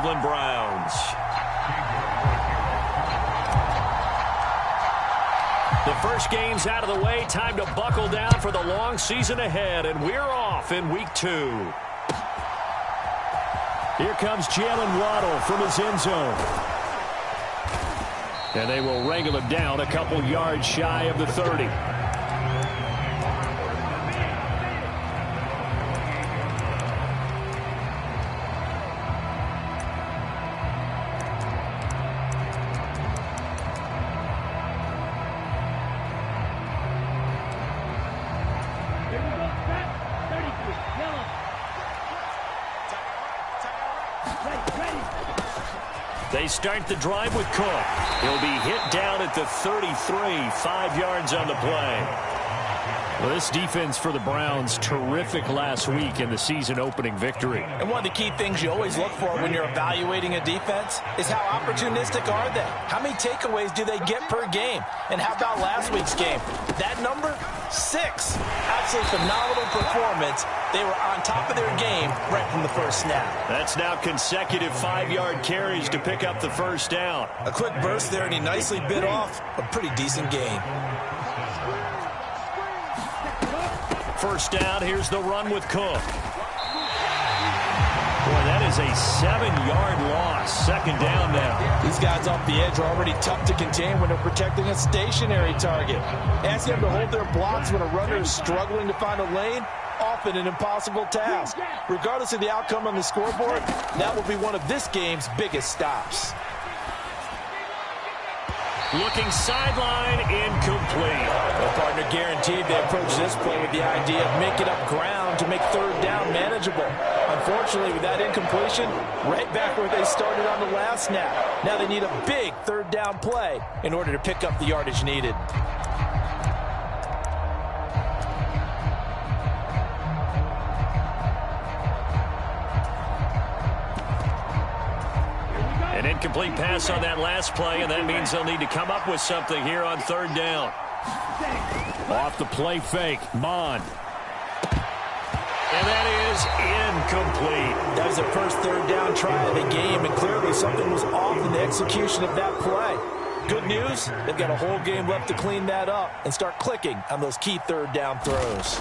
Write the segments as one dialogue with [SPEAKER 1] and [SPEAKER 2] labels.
[SPEAKER 1] Cleveland Browns. The first game's out of the way. Time to buckle down for the long season ahead, and we're off in week 2. Here comes Jalen Waddle from his end zone. And they will wrangle him down a couple yards shy of the 30. They start the drive with Cook. He'll be hit down at the 33, 5 yards on the play. Well, this defense for the Browns, terrific last week in the season-opening victory.
[SPEAKER 2] And one of the key things you always look for when you're evaluating a defense is how opportunistic are they? How many takeaways do they get per game? And how about last week's game? That number? 6. Absolutely phenomenal performance. They were on top of their game right from the first snap.
[SPEAKER 1] That's now consecutive 5-yard carries to pick up the first down.
[SPEAKER 2] A quick burst there, and he nicely bit off a pretty decent gain.
[SPEAKER 1] First down, here's the run with Cook. Boy, that is a 7-yard loss. Second down now.
[SPEAKER 2] These guys off the edge are already tough to contain when they're protecting a stationary target. Asking them to hold their blocks when a runner is struggling to find a lane, often an impossible task. Regardless of the outcome on the scoreboard, that will be one of this game's biggest stops.
[SPEAKER 1] Looking sideline, incomplete.
[SPEAKER 2] The partner guaranteed they approach this play with the idea of making up ground to make third down manageable. Unfortunately, with that incompletion, right back where they started on the last snap. Now they need a big third down play in order to pick up the yardage needed.
[SPEAKER 1] An incomplete pass on that last play, and that means they'll need to come up with something here on third down. Off the play fake, Mond. And that is incomplete.
[SPEAKER 2] That was their first third down try of the game, and clearly something was off in the execution of that play. Good news, they've got a whole game left to clean that up and start clicking on those key third down throws.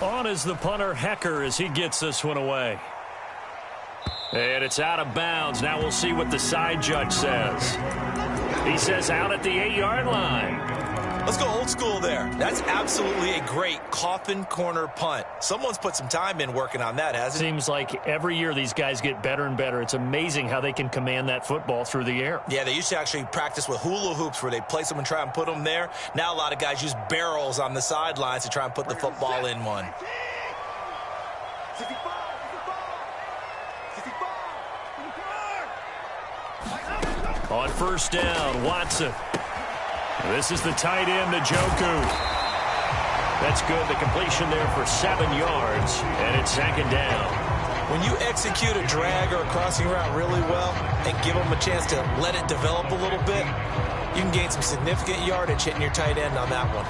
[SPEAKER 1] On is the punter, Hecker, as he gets this one away. And it's out of bounds. Now we'll see what the side judge says. He says out at the 8-yard line.
[SPEAKER 2] Let's go old school there. That's absolutely a great coffin corner punt. Someone's put some time in working on that, hasn't it?
[SPEAKER 1] Seems like every year these guys get better and better. It's amazing how they can command that football through the air.
[SPEAKER 2] Yeah, they used to actually practice with hula hoops where they place them and try and put them there. Now a lot of guys use barrels on the sidelines to try and put the football in one.
[SPEAKER 1] On first down, Watson. This is the tight end, Njoku. That's good. The completion there for 7 yards, and it's second down.
[SPEAKER 2] When you execute a drag or a crossing route really well and give them a chance to let it develop a little bit, you can gain some significant yardage hitting your tight end on that one.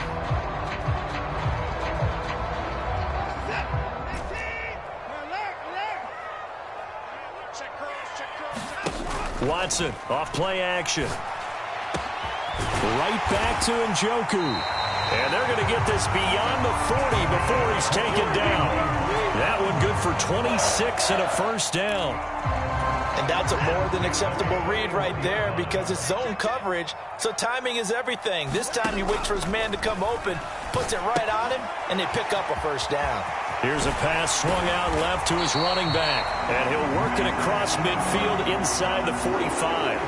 [SPEAKER 1] Watson off play action. Right back to Njoku. And they're going to get this beyond the 40 before he's taken down. That one good for 26 and a first down.
[SPEAKER 2] And that's a more than acceptable read right there because it's zone coverage, so timing is everything. This time he waits for his man to come open, puts it right on him, and they pick up a first down.
[SPEAKER 1] Here's a pass swung out left to his running back. And he'll work it across midfield inside the 45.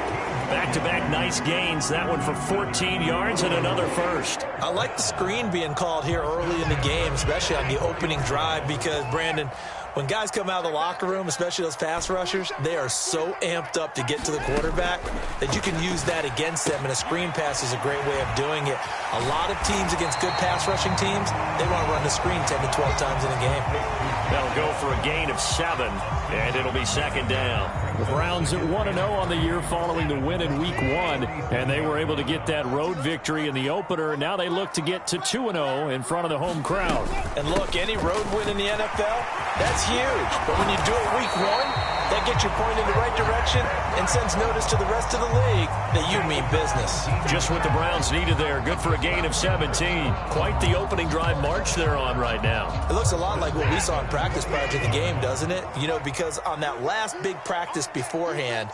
[SPEAKER 1] Back-to-back nice gains. That one for 14 yards and another first.
[SPEAKER 2] I like the screen being called here early in the game, especially on the opening drive, because, Brandon, when guys come out of the locker room, especially those pass rushers, they are so amped up to get to the quarterback that you can use that against them, and a screen pass is a great way of doing it. A lot of teams against good pass rushing teams, they want to run the screen 10 to 12 times in a game.
[SPEAKER 1] They'll go for a gain of 7, and it'll be second down. The Browns at 1-0 on the year following the win in Week 1, and they were able to get that road victory in the opener. Now they look to get to 2-0 in front of the home crowd.
[SPEAKER 2] And look, any road win in the NFL, that's huge. But when you do it Week 1, That gets you pointed in the right direction and sends notice to the rest of the league that you mean business.
[SPEAKER 1] Just what the Browns needed there. Good for a gain of 17. Quite the opening drive march they're on right now.
[SPEAKER 2] It looks a lot like what we saw in practice prior to the game, doesn't it? You know, because on that last big practice beforehand,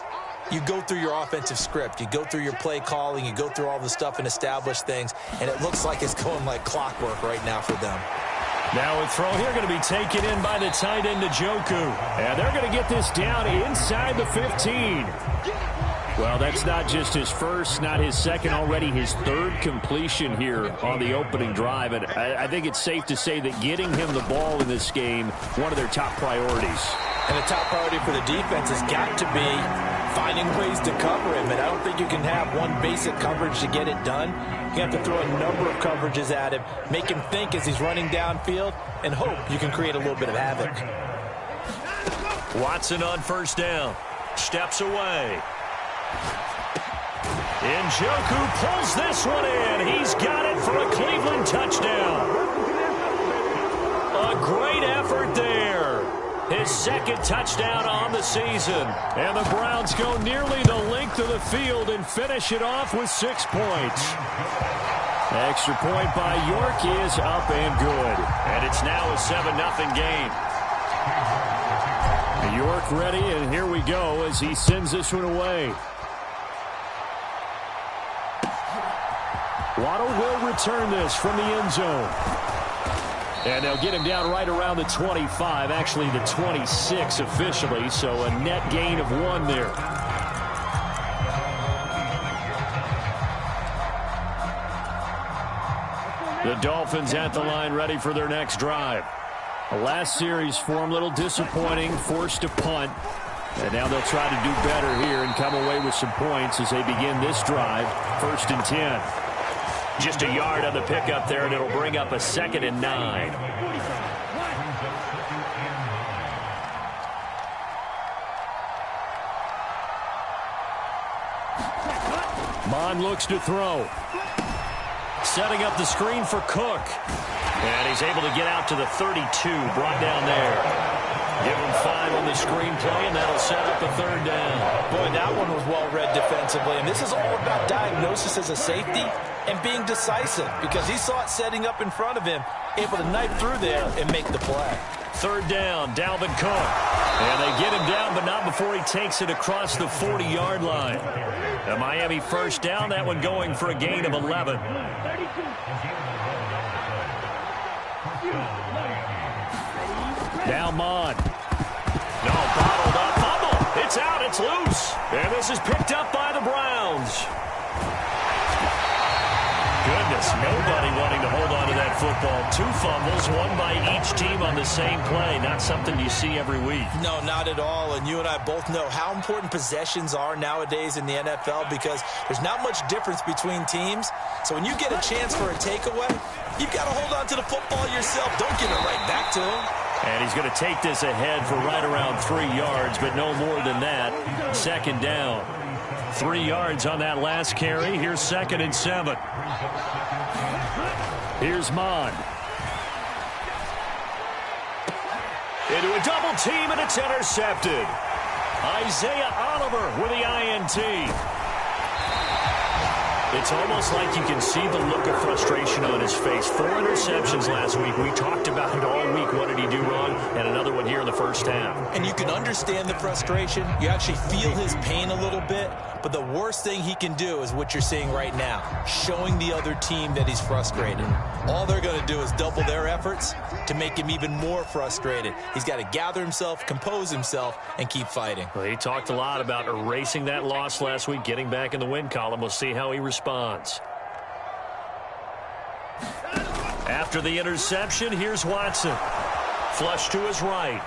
[SPEAKER 2] you go through your offensive script. You go through your play calling. You go through all the stuff and establish things. And it looks like it's going like clockwork right now for them.
[SPEAKER 1] Now a throw here going to be taken in by the tight end, Njoku. And they're going to get this down inside the 15. Well, that's not just his first, not his second, already his third completion here on the opening drive. And I think it's safe to say that getting him the ball in this game, one of their top priorities.
[SPEAKER 2] And the top priority for the defense has got to be finding ways to cover him. And I don't think you can have one basic coverage to get it done. You have to throw a number of coverages at him, make him think as he's running downfield, and hope you can create a little bit of havoc.
[SPEAKER 1] Watson on first down. Steps away. Njoku pulls this one in. He's got it for a Cleveland touchdown. A great effort there. His second touchdown on the season. And the Browns go nearly the length of the field and finish it off with 6 points. Extra point by York is up and good. And it's now a 7-0 game. York ready, and here we go as he sends this one away. Waddle will return this from the end zone. And they'll get him down right around the 25, actually the 26 officially, so a net gain of 1 there. The Dolphins at the line ready for their next drive. The last series for them, a little disappointing, forced to punt. And now they'll try to do better here and come away with some points as they begin this drive, 1st and 10. Just a yard on the pickup there, and it'll bring up a 2nd and 9. Mond looks to throw. Setting up the screen for Cook. And he's able to get out to the 32, brought down there. Give him 5 on the screenplay, and that'll set up a 3rd down.
[SPEAKER 2] Boy, that one was well read defensively. And this is all about diagnosis as a safety and being decisive, because he saw it setting up in front of him, able to knife through there and make the play.
[SPEAKER 1] 3rd down, Dalvin Cook. And they get him down, but not before he takes it across the 40-yard line. The Miami 1st down, that one going for a gain of 11. Now Mond. No, bottled up. Fumble. It's out. It's loose. And this is picked up by the Browns. Goodness, nobody wanting to hold on to that football. 2 fumbles, 1 by each team on the same play. Not something you see every week.
[SPEAKER 2] No, not at all. And you and I both know how important possessions are nowadays in the NFL, because there's not much difference between teams. So when you get a chance for a takeaway, you've got to hold on to the football yourself. Don't give it right back to him.
[SPEAKER 1] And he's going to take this ahead for right around 3 yards, but no more than that. 2nd down. 3 yards on that last carry. Here's 2nd and 7. Here's Mond. Into a double team, and it's intercepted. Isaiah Oliver with the INT. It's almost like you can see the look of frustration on his face. 4 interceptions last week. We talked about it all week. What did he do wrong? And another one here in the 1st half.
[SPEAKER 2] And you can understand the frustration. You actually feel his pain a little bit. But the worst thing he can do is what you're seeing right now, showing the other team that he's frustrated. All they're going to do is double their efforts to make him even more frustrated. He's got to gather himself, compose himself, and keep fighting.
[SPEAKER 1] Well, he talked a lot about erasing that loss last week, getting back in the win column. We'll see how he responds. After the interception, here's Watson. Flush to his right.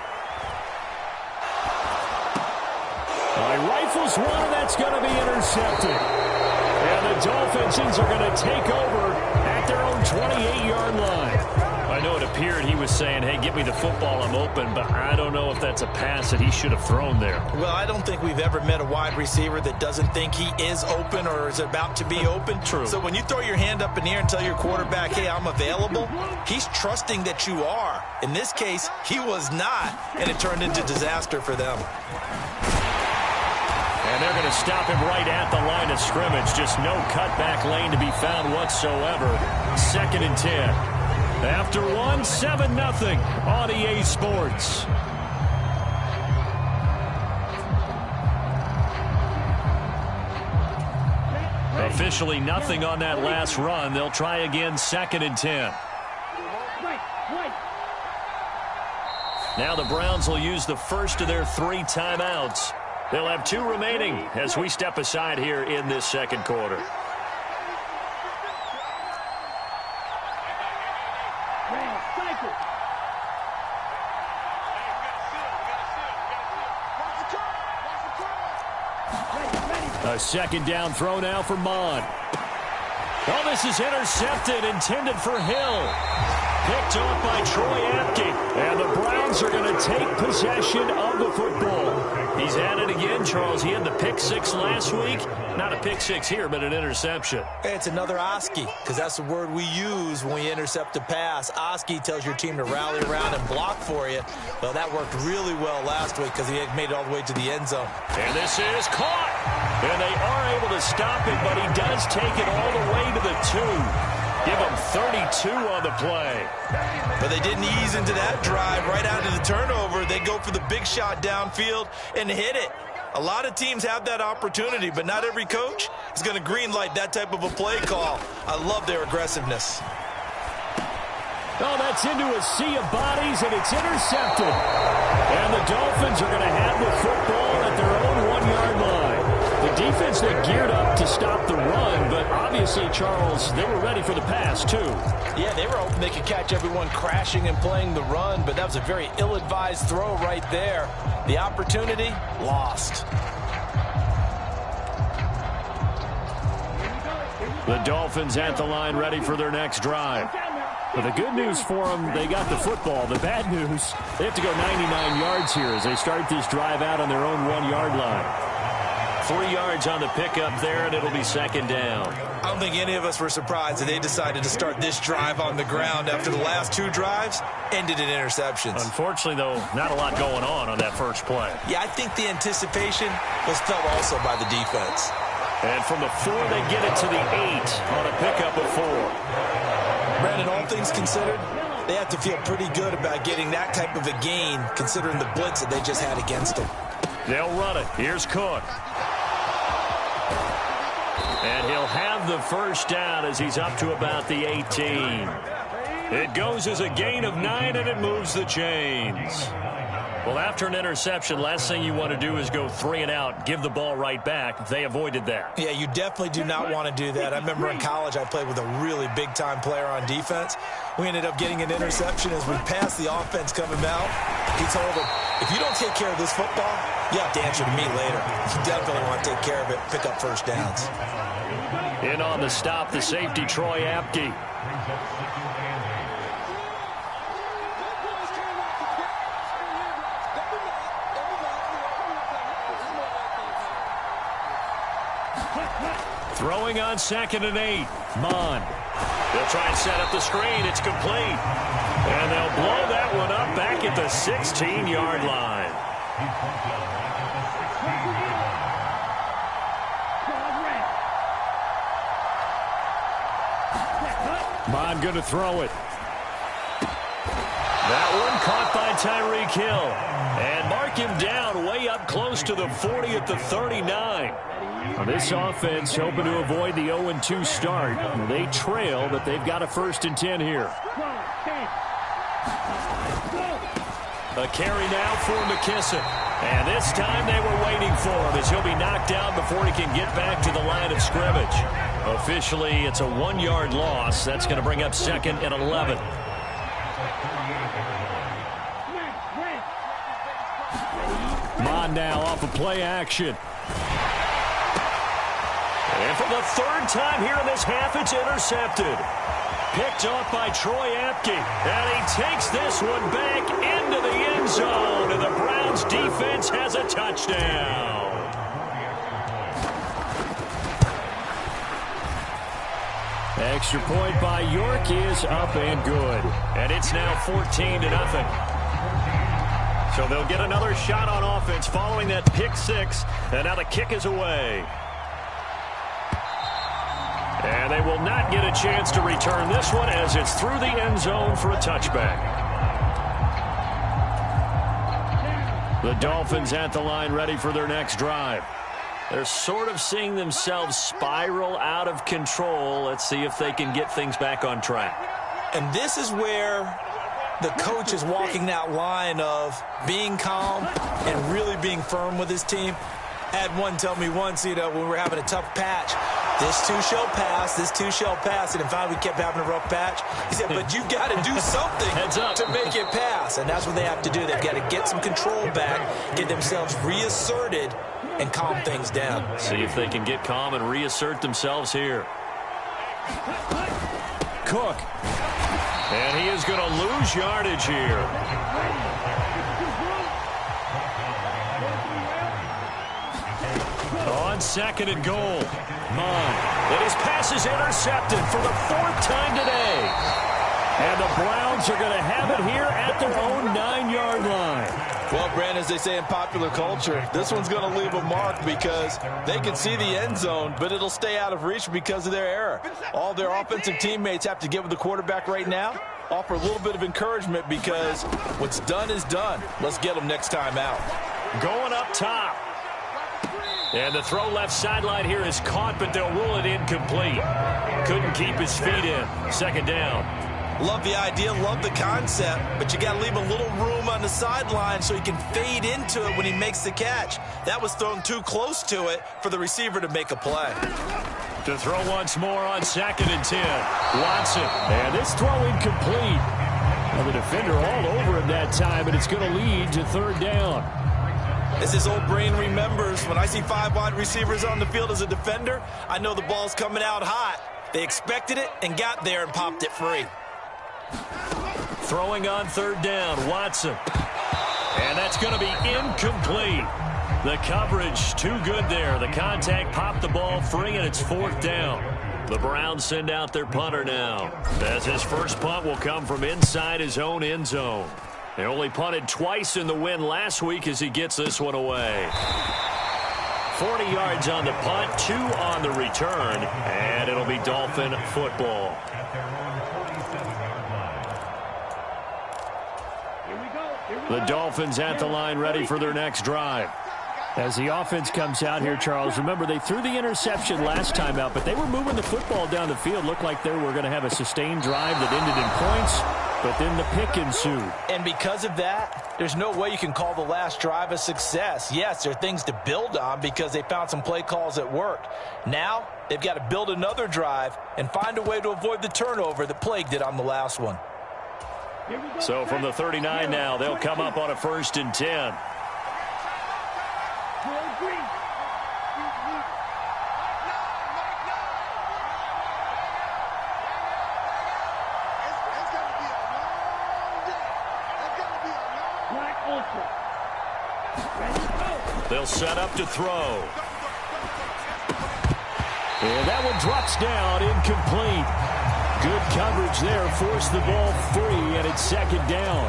[SPEAKER 1] Rifles one, and that's going to be intercepted. And the Dolphins are going to take over at their own 28-yard line. I know it appeared he was saying, hey, get me the football, I'm open, but I don't know if that's a pass that he should have thrown there.
[SPEAKER 2] Well, I don't think we've ever met a wide receiver that doesn't think he is open or is about to be open.
[SPEAKER 1] True.
[SPEAKER 2] So when you throw your hand up in the air and tell your quarterback, hey, I'm available, he's trusting that you are. In this case, he was not, and it turned into disaster for them.
[SPEAKER 1] they're going to stop him right at the line of scrimmage. Just no cutback lane to be found whatsoever. 2nd and 10. After 7-0 on EA Sports. Officially nothing on that last run. They'll try again, 2nd and 10. Now the Browns will use the first of their 3 timeouts. They'll have 2 remaining as we step aside here in this second quarter. A 2nd down throw now for Mond. Oh, this is intercepted, intended for Hill. Picked off by Troy Apke. And the Browns are going to take possession of the football. He's at it again, Charles. He had the pick 6 last week. Not a pick 6 here, but an interception.
[SPEAKER 2] Hey, it's another Oski, because that's the word we use when we intercept a pass. Oski tells your team to rally around and block for you. Well, that worked really well last week because he had made it all the way to the end zone.
[SPEAKER 1] And this is caught. And they are able to stop it, but he does take it all the way to the 2. Give him 32 on the play.
[SPEAKER 2] But they didn't ease into that drive right out of the turnover. They go for the big shot downfield and hit it. A lot of teams have that opportunity, but not every coach is going to green light that type of a play call. I love their aggressiveness.
[SPEAKER 1] Oh, that's into a sea of bodies, and it's intercepted. And the Dolphins are going to have the football at their own 1-yard line. The defense, they geared up to stop the run, but obviously, Charles, they were ready for the pass, too.
[SPEAKER 3] Yeah, they were hoping they could catch everyone crashing and playing the run, but that was a very ill-advised throw right there. The opportunity, lost.
[SPEAKER 1] The Dolphins at the line, ready for their next drive. But the good news for them, they got the football. The bad news, they have to go 99 yards here as they start this drive out on their own 1-yard line. 3 yards on the pickup there, and it'll be 2nd down.
[SPEAKER 2] I don't think any of us were surprised that they decided to start this drive on the ground after the last 2 drives ended in interceptions.
[SPEAKER 1] Unfortunately, though, not a lot going on that first play.
[SPEAKER 2] Yeah, I think the anticipation was felt also by the defense.
[SPEAKER 1] And from the 4, they get it to the 8 on a pickup of 4.
[SPEAKER 2] Brandon, all things considered, they have to feel pretty good about getting that type of a gain considering the blitz that they just had against them.
[SPEAKER 1] They'll run it. Here's Cook. And he'll have the first down as he's up to about the 18. It goes as a gain of 9, and it moves the chains. Well, after an interception, last thing you want to do is go 3 and out, give the ball right back. They avoided that.
[SPEAKER 2] Yeah, you definitely do not want to do that. I remember in college I played with a really big-time player on defense. We ended up getting an interception as we passed the offense coming out. He told him, if you don't take care of this football, you have to answer to me later. You definitely want to take care of it, pick up first downs.
[SPEAKER 1] In on the stop, the safety, Troy Apke. Throwing on 2nd and 8. Mond. They'll try and set up the screen. It's complete. And they'll blow that one up back at the 16-yard line. Mond going to throw it. That one caught by Tyreek Hill. And mark him down way up close to the 40 at the 39. This offense hoping to avoid the 0-2 start. They trail, but they've got a 1st and 10 here. A carry now for McKissick. And this time they were waiting for him as he'll be knocked down before he can get back to the line of scrimmage. Officially, it's a 1-yard loss. That's going to bring up 2nd and 11. Mond now off of play action. And for the 3rd time here in this half, it's intercepted. Picked off by Troy Apke. And he takes this one back into the end zone. And the Browns defense has a touchdown. Extra point by York is up and good. And it's now 14-0. So they'll get another shot on offense following that pick six. And now the kick is away. And they will not get a chance to return this one as it's through the end zone for a touchback. The Dolphins at the line ready for their next drive. They're sort of seeing themselves spiral out of control. Let's see if they can get things back on track.
[SPEAKER 2] And this is where the coach is walking that line of being calm and really being firm with his team. I had one tell me once, when we were having a tough patch, this too shall pass, this too shall pass. And finally we kept having a rough patch. He said, but you got to do something to make it pass. And that's what they have to do. They've got to get some control back, get themselves reasserted, and calm things down.
[SPEAKER 1] See if they can get calm and reassert themselves here. Cook. And he is going to lose yardage here. On second and goal. And his pass is intercepted for the fourth time today. And the Browns are going to have it here at their own 9-yard line.
[SPEAKER 3] Well, Brandon, as they say in popular culture, this one's going to leave a mark because they can see the end zone, but it'll stay out of reach because of their error. All their offensive teammates have to get with the quarterback right now, offer a little bit of encouragement because what's done is done. Let's get them next time out.
[SPEAKER 1] Going up top. And the throw left sideline here is caught, but they'll rule it incomplete. Couldn't keep his feet in. Second down.
[SPEAKER 2] Love the idea, love the concept, but you got to leave a little room on the sideline so he can fade into it when he makes the catch. That was thrown too close to it for the receiver to make a play.
[SPEAKER 1] To throw once more on second and 10. Watson. And this throw incomplete. And the defender all over him that time, and it's going to lead to third down.
[SPEAKER 2] As his old brain remembers, when I see 5 wide receivers on the field as a defender, I know the ball's coming out hot. They expected it and got there and popped it free.
[SPEAKER 1] Throwing on third down, Watson. And that's going to be incomplete. The coverage too good there. The contact popped the ball free, and it's fourth down. The Browns send out their punter now, as his first punt will come from inside his own end zone. They only punted twice in the win last week as he gets this one away. 40 yards on the punt, 2 on the return, and it'll be Dolphin football. The Dolphins at the line ready for their next drive. As the offense comes out here, Charles, remember they threw the interception last time out, but they were moving the football down the field. Looked like they were going to have a sustained drive that ended in points, but then the pick ensued.
[SPEAKER 3] And because of that, there's no way you can call the last drive a success. Yes, there are things to build on because they found some play calls that worked. Now, they've got to build another drive and find a way to avoid the turnover that plagued it on the last one.
[SPEAKER 1] So from the 39 now, they'll come up on a 1st and 10. They'll set up to throw. And that one drops down, incomplete. Good coverage there, forced the ball free, and it's second down.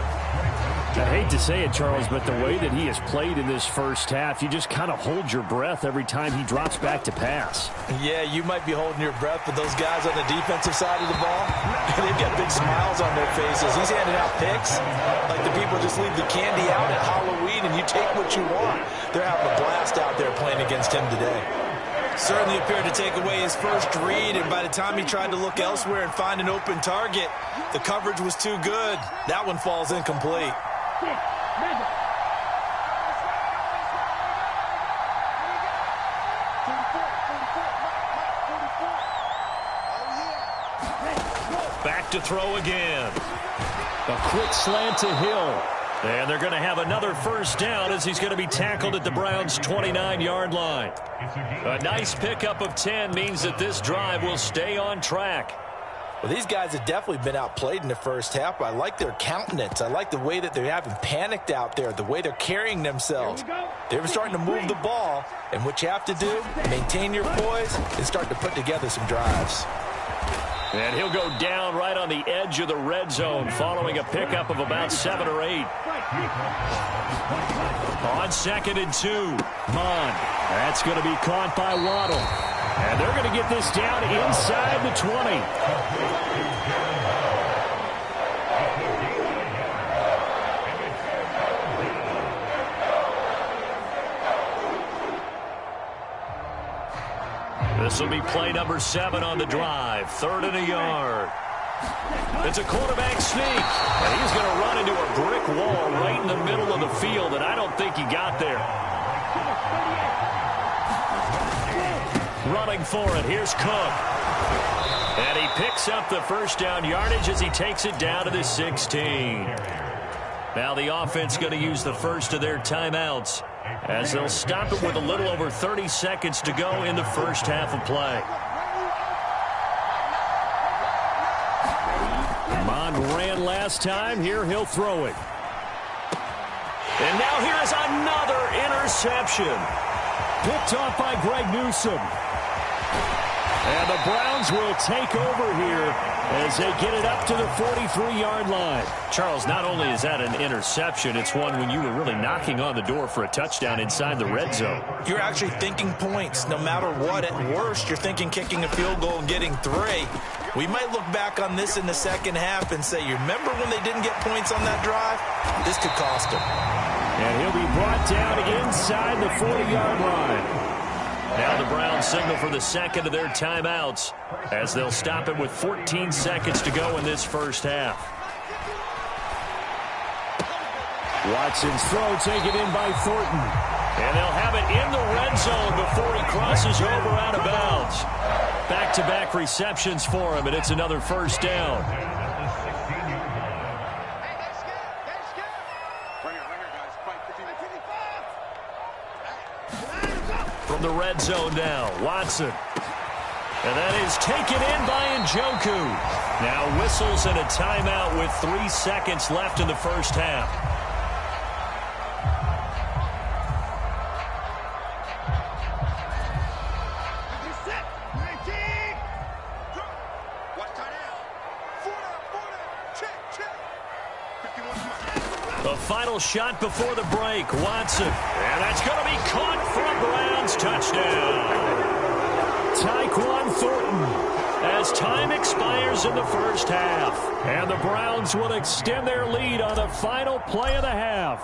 [SPEAKER 1] I hate to say it, Charles, but the way that he has played in this first half, you just kind of hold your breath every time he drops back to pass.
[SPEAKER 2] Yeah, you might be holding your breath, but those guys on the defensive side of the ball, they've got big smiles on their faces. He's handing out picks like the people just leave the candy out at Halloween and you take what you want. They're having a blast out there playing against him today. Certainly appeared to take away his first read, and by the time he tried to look elsewhere and find an open target, the coverage was too good. That one falls incomplete.
[SPEAKER 1] Back to throw again. A quick slant to Hill. And they're going to have another first down as he's going to be tackled at the Browns' 29-yard line. A nice pickup of 10 means that this drive will stay on track.
[SPEAKER 2] Well, these guys have definitely been outplayed in the first half, but I like their countenance. I like the way that they haven't panicked out there, the way they're carrying themselves. They're starting to move the ball, and what you have to do, maintain your poise and start to put together some drives.
[SPEAKER 1] And he'll go down right on the edge of the red zone following a pickup of about 7 or 8. On 2nd and 2. Mond. That's going to be caught by Waddle. And they're going to get this down inside the 20. This will be play number 7 on the drive. 3rd and a yard. It's a quarterback sneak. And he's going to run into a brick wall right in the middle of the field, and I don't think he got there. Running for it. Here's Cook. And he picks up the first down yardage as he takes it down to the 16. Now the offense going to use the first of their timeouts as they'll stop it with a little over 30 seconds to go in the first half of play. Mond ran last time. Here he'll throw it. And now here is another interception. Picked off by Greg Newsome. And the Browns will take over here as they get it up to the 43-yard line. Charles, not only is that an interception, it's one when you were really knocking on the door for a touchdown inside the red zone.
[SPEAKER 2] You're actually thinking points. No matter what, at worst, you're thinking kicking a field goal and getting 3. We might look back on this in the second half and say, you remember when they didn't get points on that drive? This could cost them.
[SPEAKER 1] And he'll be brought down inside the 40-yard line. Now the Browns signal for the second of their timeouts as they'll stop it with 14 seconds to go in this first half. Watson's throw taken in by Thornton. And they'll have it in the red zone before he crosses over out of bounds. Back-to-back receptions for him, and it's another first down. From the red zone now, Watson. And that is taken in by Njoku. Now whistles and a timeout with 3 seconds left in the first half. The final shot before the break, Watson. And that's going to be caught for a Browns touchdown. Tyquan Thornton as time expires in the first half. And the Browns will extend their lead on the final play of the half.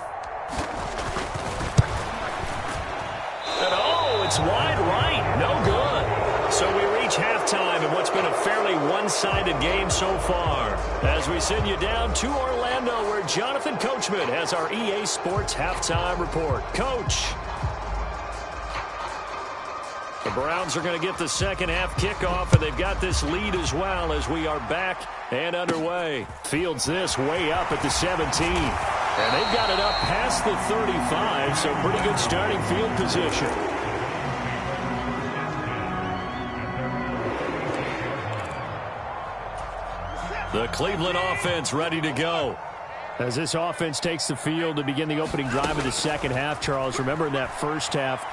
[SPEAKER 1] And oh, it's wide right. No good. So we reach halftime in what's been a fairly one-sided game so far. As we send you down to Orlando, where Jonathan Coachman has our EA Sports halftime report. Coach. The Browns are going to get the second half kickoff, and they've got this lead as well as we are back and underway. Fields this way up at the 17. And they've got it up past the 35, so pretty good starting field position. The Cleveland offense ready to go. As this offense takes the field to begin the opening drive of the second half, Charles, remember in that first half,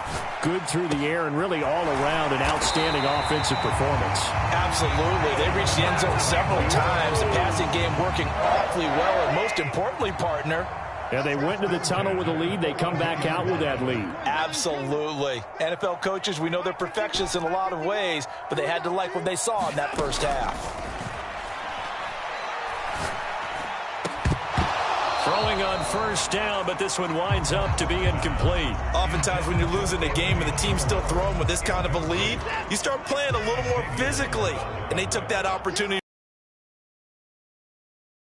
[SPEAKER 1] good through the air and really all around an outstanding offensive performance.
[SPEAKER 2] Absolutely. They reached the end zone several times. The passing game working awfully well, and most importantly, partner,
[SPEAKER 1] yeah, they went into the tunnel with a lead. They come back out with that lead.
[SPEAKER 2] Absolutely. NFL coaches, we know they're perfectionists in a lot of ways, but they had to like what they saw in that first half.
[SPEAKER 1] Throwing on first down, but this one winds up to be incomplete.
[SPEAKER 2] Oftentimes when you're losing a game and the team's still throwing with this kind of a lead, you start playing a little more physically. And they took that opportunity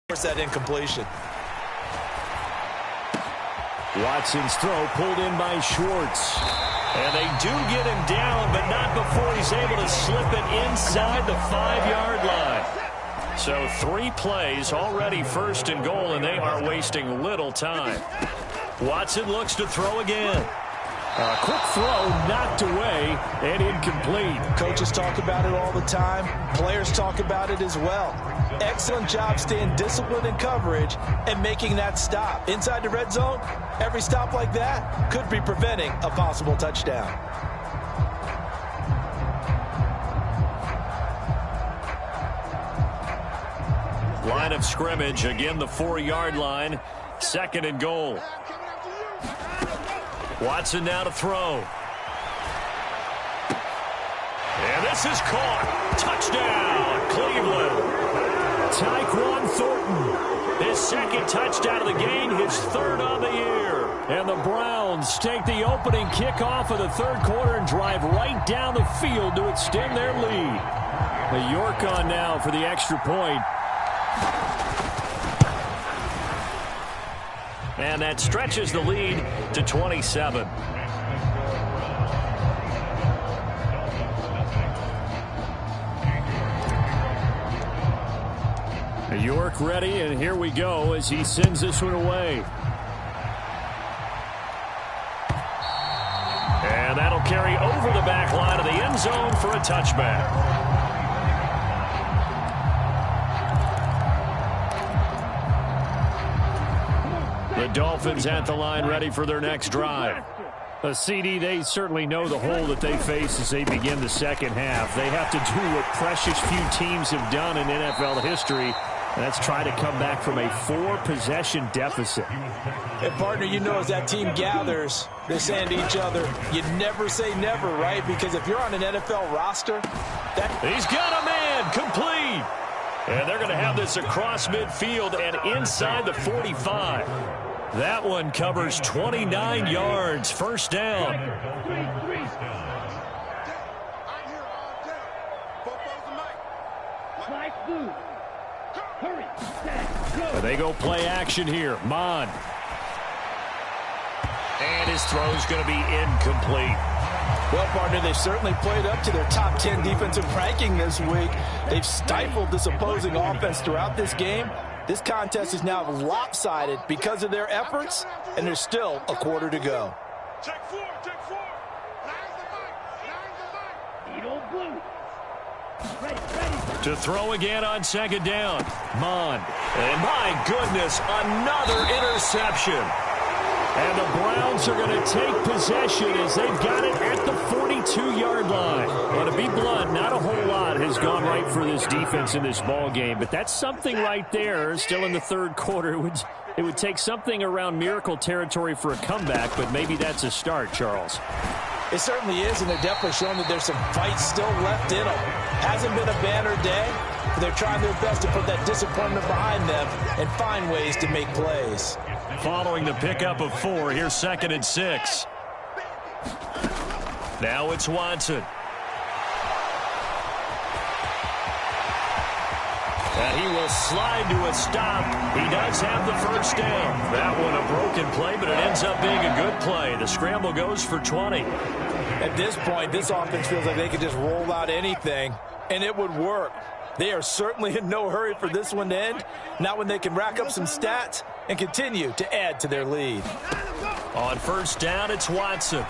[SPEAKER 2] to force that incompletion.
[SPEAKER 1] Watson's throw pulled in by Schwartz. And they do get him down, but not before he's able to slip it inside the 5-yard line. So 3 plays, already first and goal, and they are wasting little time. Watson looks to throw again. A quick throw knocked away and incomplete.
[SPEAKER 2] Coaches talk about it all the time. Players talk about it as well. Excellent job staying disciplined in coverage and making that stop. Inside the red zone, every stop like that could be preventing a possible touchdown.
[SPEAKER 1] Line of scrimmage, again the 4-yard line. 2nd and goal. Watson now to throw. And this is caught. Touchdown, Cleveland. Tyquan Thornton, his 2nd touchdown of the game, his 3rd on the year. And the Browns take the opening kickoff of the 3rd quarter and drive right down the field to extend their lead. The York on now for the extra point. And that stretches the lead to 27. York ready, and here we go as he sends this one away. And that'll carry over the back line of the end zone for a touchback. The Dolphins at the line ready for their next drive. A CD, they certainly know the hole that they face as they begin the second half. They have to do what precious few teams have done in NFL history. That's try to come back from a 4-possession deficit.
[SPEAKER 2] And, partner, you know as that team gathers, they're saying to each other, you never say never, right? Because if you're on an NFL roster,
[SPEAKER 1] He's got a man, complete. And they're going to have this across midfield and inside the 45. That one covers 29 yards, 1st down. They go play action here. Mon. And his throw's going to be incomplete.
[SPEAKER 2] Well, partner, they've certainly played up to their top 10 defensive ranking this week. They've stifled this opposing offense throughout this game. This contest is now lopsided because of their efforts, and there's still a quarter to go.
[SPEAKER 4] Check 4.
[SPEAKER 1] To throw again on 2nd down. Mon. And my goodness, another interception. And the Browns are going to take possession as they've got it at the 42-yard line. And to be blunt, not a whole lot has gone right for this defense in this ball game, but that's something right there. Still in the 3rd quarter. It would take something around miracle territory for a comeback, but maybe that's a start, Charles.
[SPEAKER 2] It certainly is, and they're definitely showing that there's some fight still left in them. Hasn't been a banner day, but they're trying their best to put that disappointment behind them and find ways to make plays.
[SPEAKER 1] Following the pickup of 4, here's 2nd and 6. Now it's Watson. And he will slide to a stop. He does have the 1st down. That one a broken play, but it ends up being a good play. The scramble goes for 20.
[SPEAKER 2] At this point, this offense feels like they could just roll out anything, and it would work. They are certainly in no hurry for this one to end. Not when they can rack up some stats and continue to add to their lead.
[SPEAKER 1] On 1st down, it's Watson.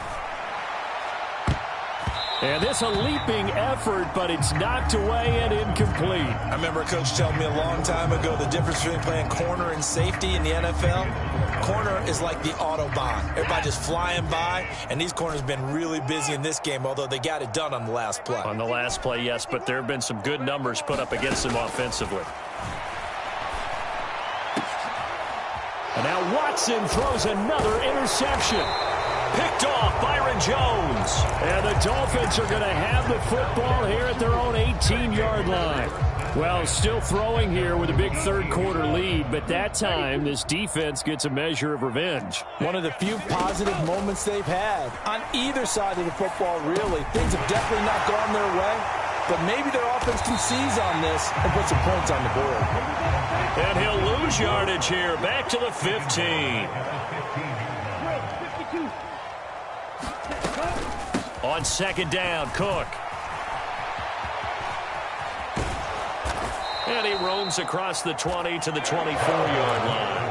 [SPEAKER 1] And this a leaping effort, but it's knocked away and incomplete.
[SPEAKER 2] I remember a coach telling me a long time ago the difference between playing corner and safety in the NFL. Corner is like the Autobahn. Everybody just flying by, and these corners have been really busy in this game, although they got it done on the last play.
[SPEAKER 1] On the last play, yes, but there have been some good numbers put up against them offensively. And now Watson throws another interception. Picked off Byron Jones. And the Dolphins are going to have the football here at their own 18-yard line. Well, still throwing here with a big 3rd quarter lead, but that time this defense gets a measure of revenge.
[SPEAKER 2] One of the few positive moments they've had on either side of the football, really. Things have definitely not gone their way, but maybe their offense can seize on this and put some points on the board.
[SPEAKER 1] And he'll lose yardage here, back to the 15. On 2nd down, Cook. And he roams across the 20 to the 24-yard line.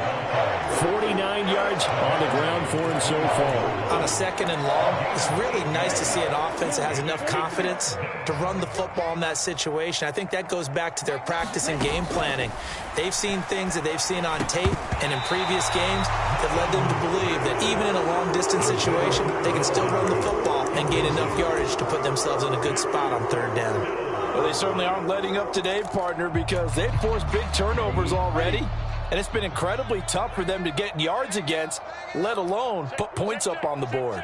[SPEAKER 1] 49 yards on the ground for him so far.
[SPEAKER 2] On a 2nd and long, it's really nice to see an offense that has enough confidence to run the football in that situation. I think that goes back to their practice and game planning. They've seen things that they've seen on tape and in previous games that led them to believe that even in a long-distance situation, they can still run the football and gain enough yardage to put themselves in a good spot on 3rd down.
[SPEAKER 3] Well, they certainly aren't letting up today, partner, because they've forced big turnovers already. And it's been incredibly tough for them to get yards against, let alone put points up on the board.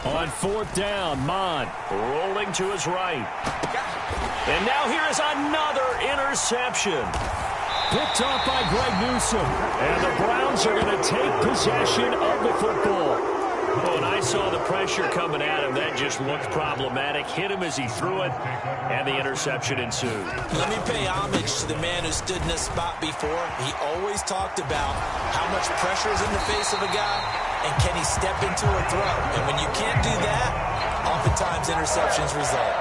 [SPEAKER 1] On fourth down, Mond rolling to his right. And now here is another interception. Picked off by Greg Newsome. And the Browns are going to take possession of the football. When I saw the pressure coming at him, that just looked problematic. Hit him as he threw it, and the interception ensued. Let
[SPEAKER 2] me pay homage to the man who stood in this spot before. He always talked about how much pressure is in the face of a guy, and can he step into a throw. And when you can't do that, oftentimes interceptions result.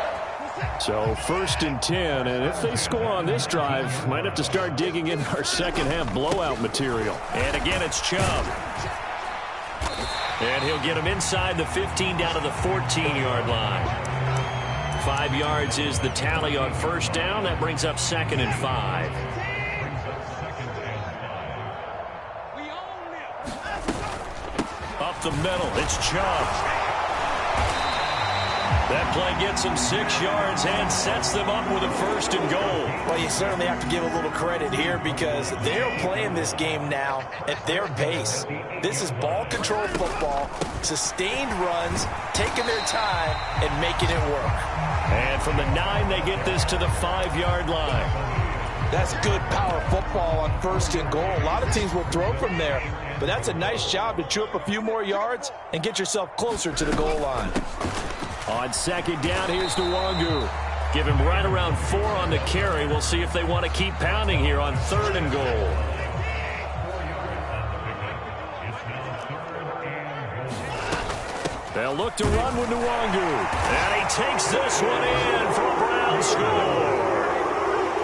[SPEAKER 1] So 1st and 10, and if they score on this drive, might have to start digging in our second half blowout material. And again, it's Chubb. And he'll get him inside the 15 down to the 14-yard line. 5 yards is the tally on first down. That brings up 2nd and 5. Up the middle, it's Chubb. That play gets him 6 yards and sets them up with a 1st and goal.
[SPEAKER 2] Well, you certainly have to give a little credit here because they're playing this game now at their pace. This is ball control football, sustained runs, taking their time, and making it work.
[SPEAKER 1] And from the 9, they get this to the 5-yard line.
[SPEAKER 3] That's good power football on 1st and goal. A lot of teams will throw from there, but that's a nice job to chew up a few more yards and get yourself closer to the goal line.
[SPEAKER 1] On 2nd down, here's Nwangu. Give him right around 4 on the carry. We'll see if they want to keep pounding here on 3rd and goal. They'll look to run with Nwangu. And he takes this one in for a Brown score.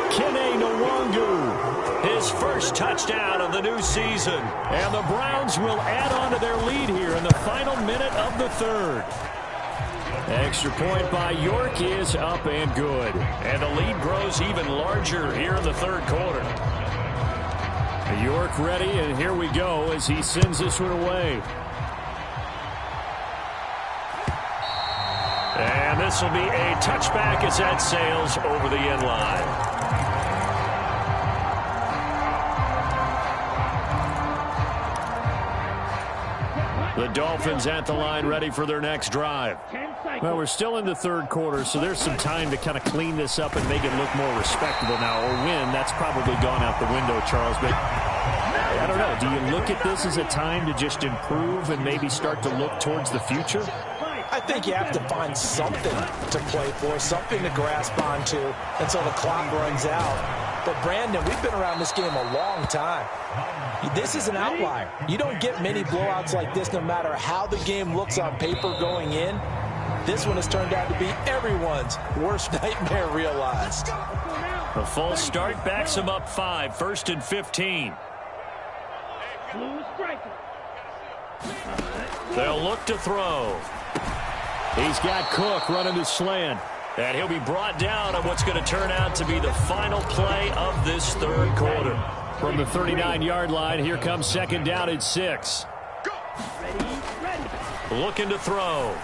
[SPEAKER 1] Kene Nwangu, his first touchdown of the new season. And the Browns will add on to their lead here in the final minute of the 3rd. Extra point by York is up and good. And the lead grows even larger here in the 3rd quarter. York ready, and here we go as he sends this one away. And this will be a touchback as that sails over the end line. The Dolphins at the line ready for their next drive. Well, we're still in the 3rd quarter, so there's some time to kind of clean this up and make it look more respectable now. Or win, that's probably gone out the window, Charles. But I don't know. Do you look at this as a time to just improve and maybe start to look towards the future?
[SPEAKER 2] I think you have to find something to play for, something to grasp onto until the clock runs out. But, Brandon, we've been around this game a long time. This is an outlier. You don't get many blowouts like this no matter how the game looks on paper going in. This one has turned out to be everyone's worst nightmare realized.
[SPEAKER 1] A false start backs him up 5, 1st and 15. They'll look to throw. He's got Cook running the slant. And he'll be brought down on what's going to turn out to be the final play of this 3rd quarter. From the 39-yard line, here comes 2nd down and 6. Looking to throw.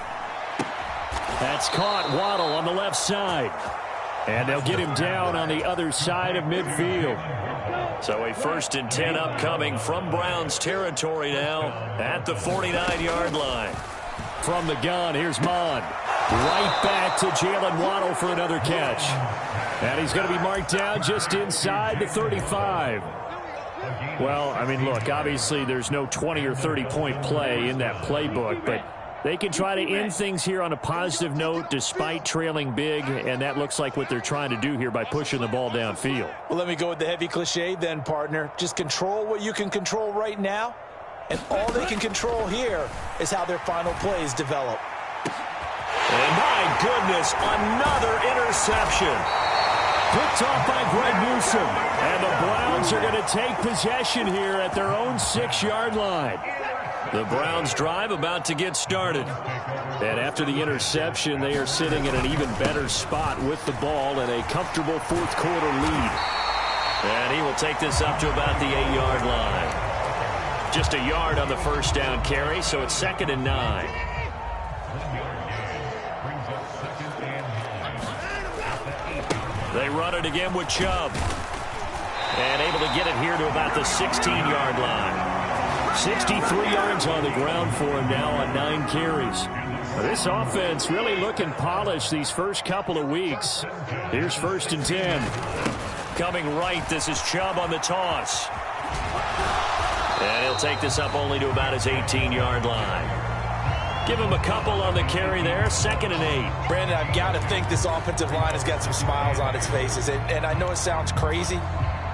[SPEAKER 1] That's caught. Waddle on the left side. And they'll get him down on the other side of midfield. So a 1st and 10 upcoming from Browns territory now at the 49-yard line. From the gun, here's Mond. Right back to Jalen Waddle for another catch. And he's going to be marked down just inside the 35. Well, I mean, look, obviously there's no 20 or 30-point play in that playbook, but they can try to end things here on a positive note despite trailing big, and that looks like what they're trying to do here by pushing the ball downfield.
[SPEAKER 2] Well, let me go with the heavy cliche then, partner. Just control what you can control right now, and all they can control here is how their final plays develop.
[SPEAKER 1] And my goodness, another interception. Picked off by Greg Newsome. And the Browns are going to take possession here at their own 6-yard line. The Browns drive about to get started. And after the interception, they are sitting in an even better spot with the ball and a comfortable 4th quarter lead. And he will take this up to about the 8-yard line. Just a yard on the 1st down carry, so it's 2nd and 9. They run it again with Chubb. And able to get it here to about the 16-yard line. 63 yards on the ground for him now on 9 carries. This offense really looking polished these first couple of weeks. Here's 1st and 10. Coming right, this is Chubb on the toss. And he'll take this up only to about his 18-yard line. Give him a couple on the carry there. 2nd and 8.
[SPEAKER 2] Brandon, I've got to think this offensive line has got some smiles on its faces. And I know it sounds crazy,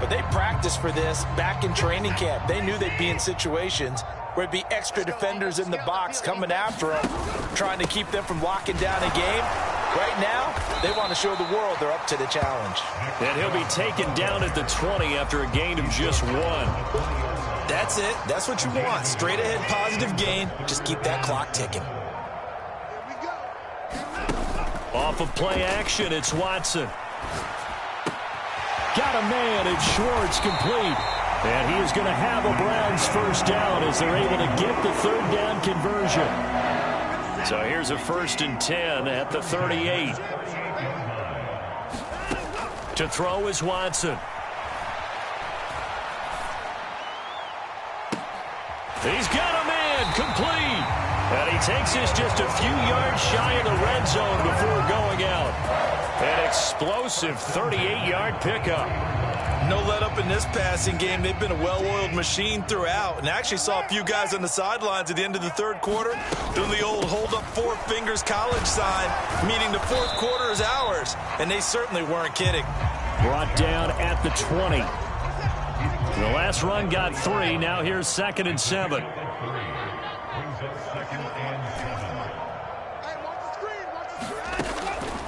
[SPEAKER 2] but they practiced for this back in training camp. They knew they'd be in situations where it'd be extra defenders in the box coming after them, trying to keep them from locking down a game. Right now, they want to show the world they're up to the challenge.
[SPEAKER 1] And he'll be taken down at the 20 after a gain of just 1.
[SPEAKER 2] That's it. That's what you want. Straight ahead positive gain. Just keep that clock ticking.
[SPEAKER 1] Off of play action, it's Watson. Got a man, it's Schwartz, complete. And he is going to have a Browns 1st down as they're able to get the 3rd down conversion. So here's a 1st and 10 at the 38. To throw is Watson. He's got a man, complete. And he takes this just a few yards shy of the red zone before going out. An explosive 38-yard pickup.
[SPEAKER 3] No let up in this passing game. They've been a well-oiled machine throughout. And I actually saw a few guys on the sidelines at the end of the 3rd quarter doing the old hold up 4 fingers college sign, meaning the 4th quarter is ours. And they certainly weren't kidding.
[SPEAKER 1] Brought down at the 20. The last run got 3. Now here's 2nd and 7.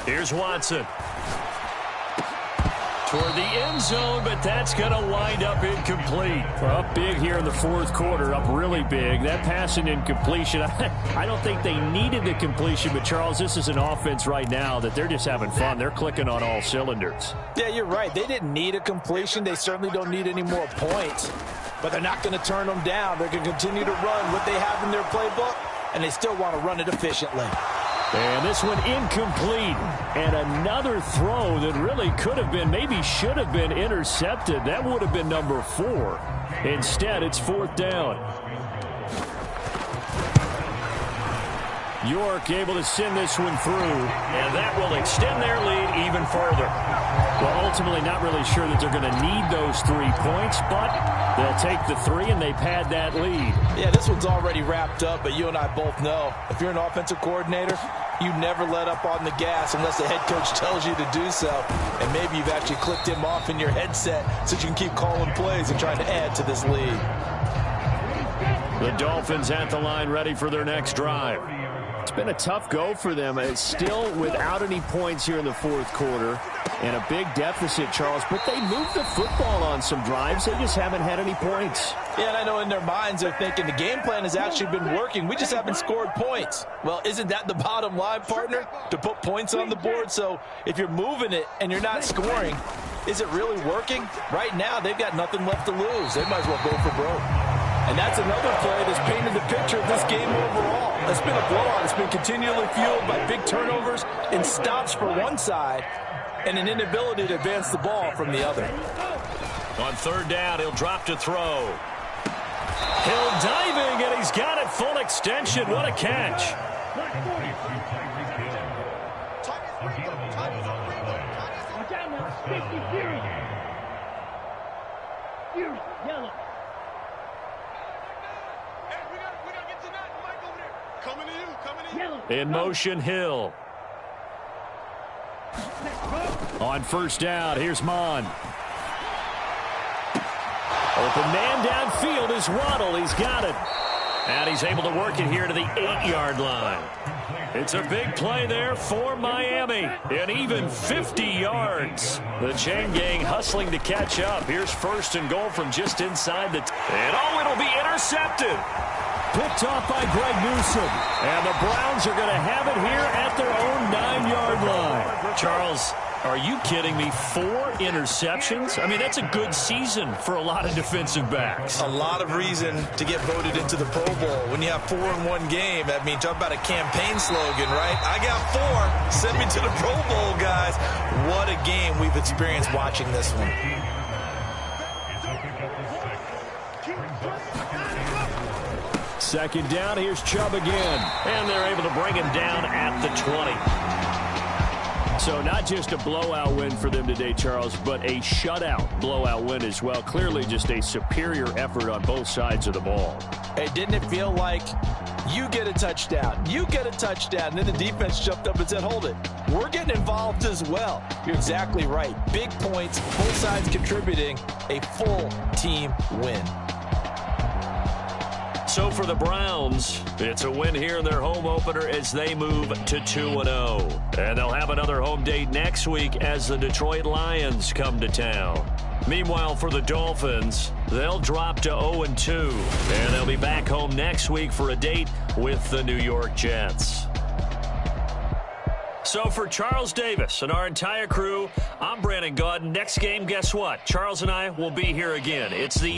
[SPEAKER 1] Here's Watson. Toward the end zone, but that's going to wind up incomplete. Up big here in the 4th quarter, up really big. That passing incompletion, I don't think they needed the completion, but Charles, this is an offense right now that they're just having fun. They're clicking on all cylinders.
[SPEAKER 2] Yeah, you're right. They didn't need a completion. They certainly don't need any more points, but they're not going to turn them down. They're going to continue to run what they have in their playbook, and they still want to run it efficiently.
[SPEAKER 1] And this one incomplete. And another throw that really could have been, maybe should have been intercepted. That would have been number 4. Instead, it's 4th down. York able to send this one through. And that will extend their lead even further. Well, ultimately not really sure that they're going to need those 3 points, but they'll take the 3 and they pad that lead.
[SPEAKER 2] Yeah, this one's already wrapped up, but you and I both know if you're an offensive coordinator, you never let up on the gas unless the head coach tells you to do so. And maybe you've actually clicked him off in your headset so you can keep calling plays and trying to add to this lead.
[SPEAKER 1] The Dolphins at the line ready for their next drive. It's been a tough go for them. It's still without any points here in the 4th quarter. And a big deficit, Charles. But they moved the football on some drives. They just haven't had any points.
[SPEAKER 2] Yeah, and I know in their minds they're thinking the game plan has actually been working. We just haven't scored points. Well, isn't that the bottom line, partner? To put points on the board? So if you're moving it and you're not scoring, is it really working? Right now, they've got nothing left to lose. They might as well go for broke. And that's another play that's painted the picture of this game overall. It's been a blowout. It's been continually fueled by big turnovers and stops for one side and an inability to advance the ball from the other.
[SPEAKER 1] On 3rd down, he'll drop to throw. Hill diving, and he's got it full extension. What a catch. In motion, Hill. On 1st down, here's Mon. Open man downfield is Waddle. He's got it. And he's able to work it here to the 8-yard line. It's a big play there for Miami. And even 50 yards. The chain gang hustling to catch up. Here's 1st and goal from just inside the... And it'll be intercepted. Picked off by Greg Newsome. And the Browns are going to have it here at their own 9-yard line. Charles, are you kidding me? 4 interceptions? I mean, that's a good season for a lot of defensive backs.
[SPEAKER 2] A lot of reason to get voted into the Pro Bowl. When you have 4 in one game, I mean, talk about a campaign slogan, right? I got 4. Send me to the Pro Bowl, guys. What a game we've experienced watching this one.
[SPEAKER 1] Second down, here's Chubb again. And they're able to bring him down at the 20. So not just a blowout win for them today, Charles, but a shutout blowout win as well. Clearly just a superior effort on both sides of the ball.
[SPEAKER 3] Hey, didn't it feel like you get a touchdown, you get a touchdown, and then the defense jumped up and said, hold it, we're getting involved as well. You're exactly right. Big points, both sides contributing, a full team win.
[SPEAKER 1] So for the Browns, it's a win here in their home opener as they move to 2-0. And they'll have another home date next week as the Detroit Lions come to town. Meanwhile, for the Dolphins, they'll drop to 0-2. And they'll be back home next week for a date with the New York Jets. So for Charles Davis and our entire crew, I'm Brandon Gaudin. Next game, guess what? Charles and I will be here again. It's the